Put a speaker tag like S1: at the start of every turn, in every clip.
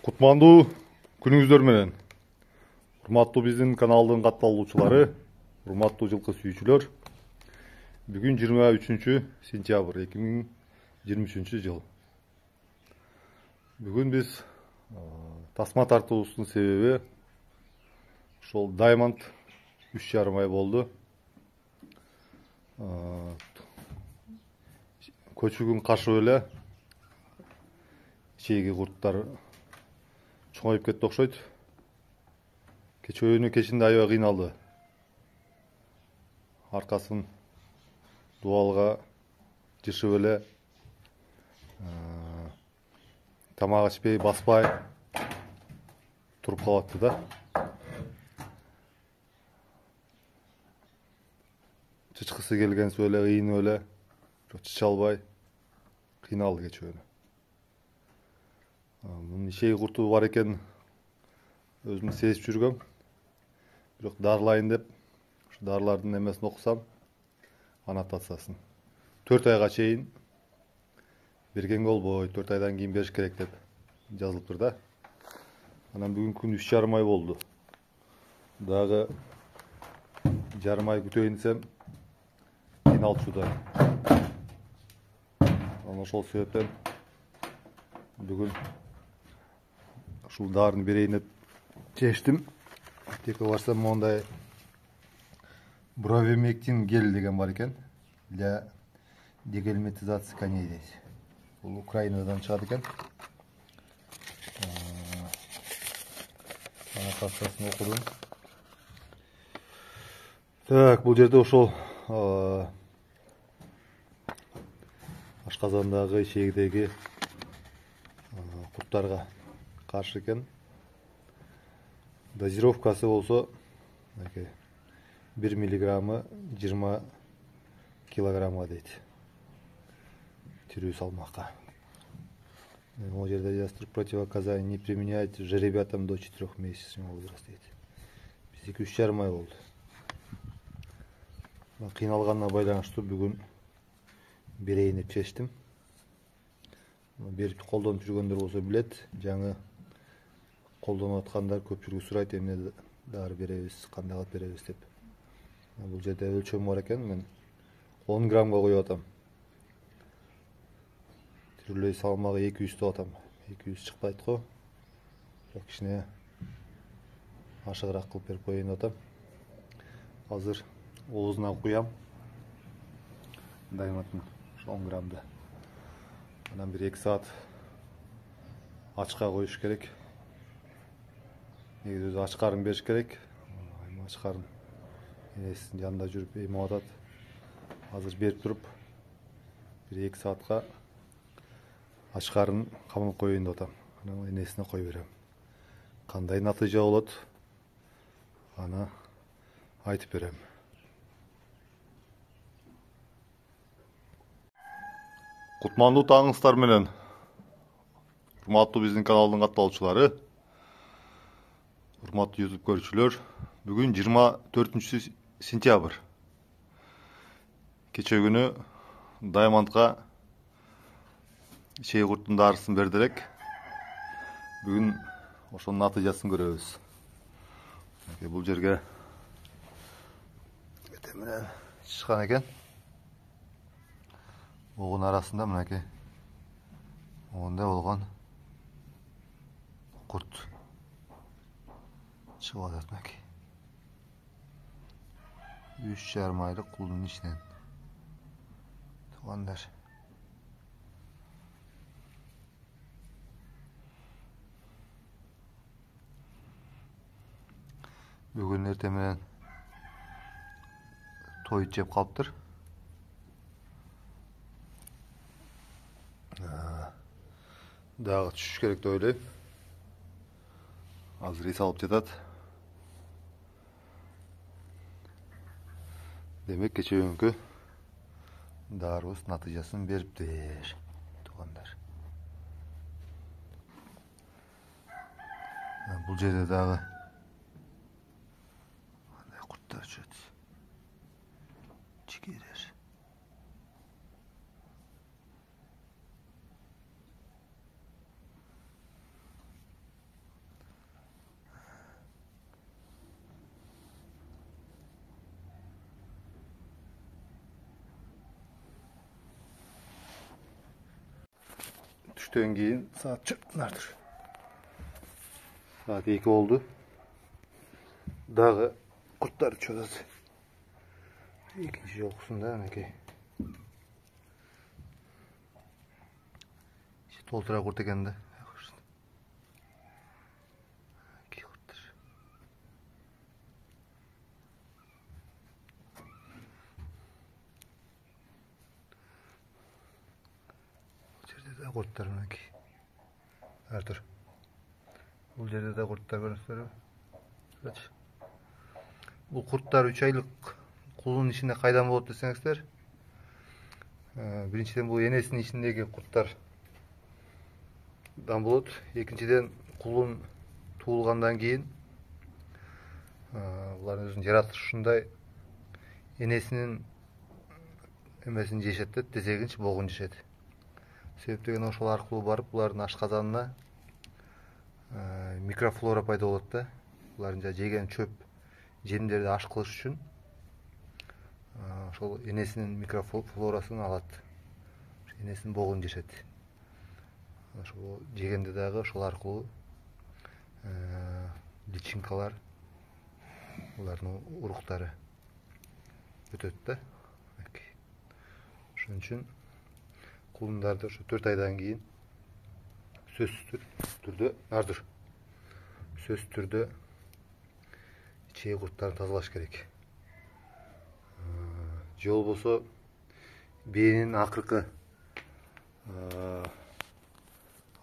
S1: Кутмандуу күнүңүздөр менен. Урматтуу биздин каналдын катталуучулары, урматтуу жылкы сүйүүчүлөр. Бүгүн 23 сентябрь 2023 жыл. Бүгүн биз тасма тартуубуздун себеби ошол Diamond 3,5 ай болду. Көчүгүн кашып эле ичеги курттар чоңоюп кетти окшойт. Кечинде аябай кыйналды. Аркасын дубалга жышып эле тамак ичпей, баспай туруп калатты да. Чычкысы келгенсип эле, кыйынып эле, чыча албай кыйналды кечөөнү. Мунун ичеги курту бар экен өзүм сезип жүргөм. Бирок дарылайын деп, ушу дарылардын эмесин окусам, аннотациясын 4 айга чейин берген болбойт, 4 айдан кийин бериш керек деп жазылыптыр да. Анан бүгүн күн 3,5 ай болду. Дагы жарым ай күтөйүн десем, кыйналчудай. Анан ошол себептен бүгүн ушул дарыны берейин деп чечтим. Тек барсам мондай бровимектин гель деген бар экен. Для дегельминтизации коней дейт. Бул Украинадан чыгат экен. Аннотациясын окудум. Так, бул жерде ошол ашказандагы, ичегидеги курттарга каршы экен. Дозировкасы болсо 1 миллиграммы 20 килограммга дейт. Тирүү салмакка. Могу жерде жазып противопоказания не применяйте жеребятам до 4-месячного возраста дейт. Биздики 3,5 ай болду. Кыйналганына байланыштуу бүгүн берейин деп чечтим. Берип колдонуп жүргөндөр болсо билет, жаңы колдонуп аткандар көпчүлүгү сурайт, эмне дары беребиз, кандай кылып беребиз деп. Бул жерде өлчөм бар экен, мен 10 граммга коюп атам. Тирүүлөй салмагы 200 деп атам. 200 чыкпайт го. Бирок кичине ашыгыраак кылып берип коеюн деп атам. Азыр оозуна куям. Дайматын 10 граммды. Анан 1-2 саат ачка коюш керек. Негизи өзү ач карын бериш керек. Ач карын энесинин жанында жүрүп эме атат. Азыр берип туруп 1-2 саатка ач карын камап коеюн деп атам. Анан энесине кой берем. Кандай натыйжа болот? Аны айтып берем. Кутмандуу таңыңыздар менен. Урматтуу биздин каналдын катталуучулары, урматтуу YouTube көрүүчүлөр, бүгүн 24 сентябрь. Кече күнү Diamondга ичеги курттун дарысын берди элек. Бүгүн ошонун натыйжасын көрөбүз. Бул жерге эте менен чыккан экен. Оғын арасында мынакей ондай болгон курт чыгып атат мынакей. 3,5 айлык кулдун ичинен. Туугандар. Бүгүн эртең менен той жеп калыптыр. Дагы түшүш керек деп ойлойм. Азыр эс алып жатат. Демек кече күнкү дарыбыз натыйжасын бериптир, туугандар. Бул жерде дагы курттар жүрөт. Чигерер. 3'ten keyin saat çıktılardır. Saat 2 oldu. Dağı kurtları çözüldü. İkinci yokusunda ne İşte toltura kurt ekende. İki kurtlar. İçeride de kurtlar ne Ertur. Bu yerde de kurtlar gösteriyor. Evet. Bu kurtlar 3 aylık kulun içinde kaydan bulup desengizler. Birinciden bu enesinin içindeki kurtlar bulut. İkinciden kulun tuğulgandan keyin buların özünün yaratılışınday enesinin emesini jeşettet desegинче boğun jeşet. Sebep деген ошол аркылуу барып булардын ашказанына микрофлора пайда болот да. Булардын жеген чөп жемдерди аш кылыш үчүн ошол энесинин микрофлорасын алат. Энесинин богун жешет. Ошол жегенде дагы ошол аркылуу личинкалар булардын уруктары өтөт да. Ошон үчүн кулундарды ошо 4 айдан кийин сөзсүз түрдө сөзсүз түрдө ичеги курттарын тазалаш керек. Же болбосо бээнин акыркы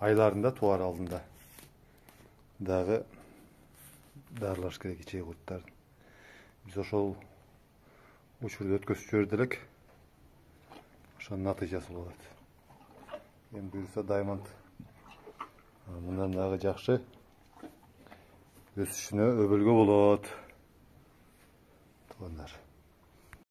S1: айларында тууар алдында дагы дарылаш керек ичеги курттарын. Биз ошол учурду өткөзүп жиберди элек. Ошонун натыйжасы болот. Эми буюрса Даймонд мындан дагы жакшы өсүшүнө өбөлгө болот. Туугандар.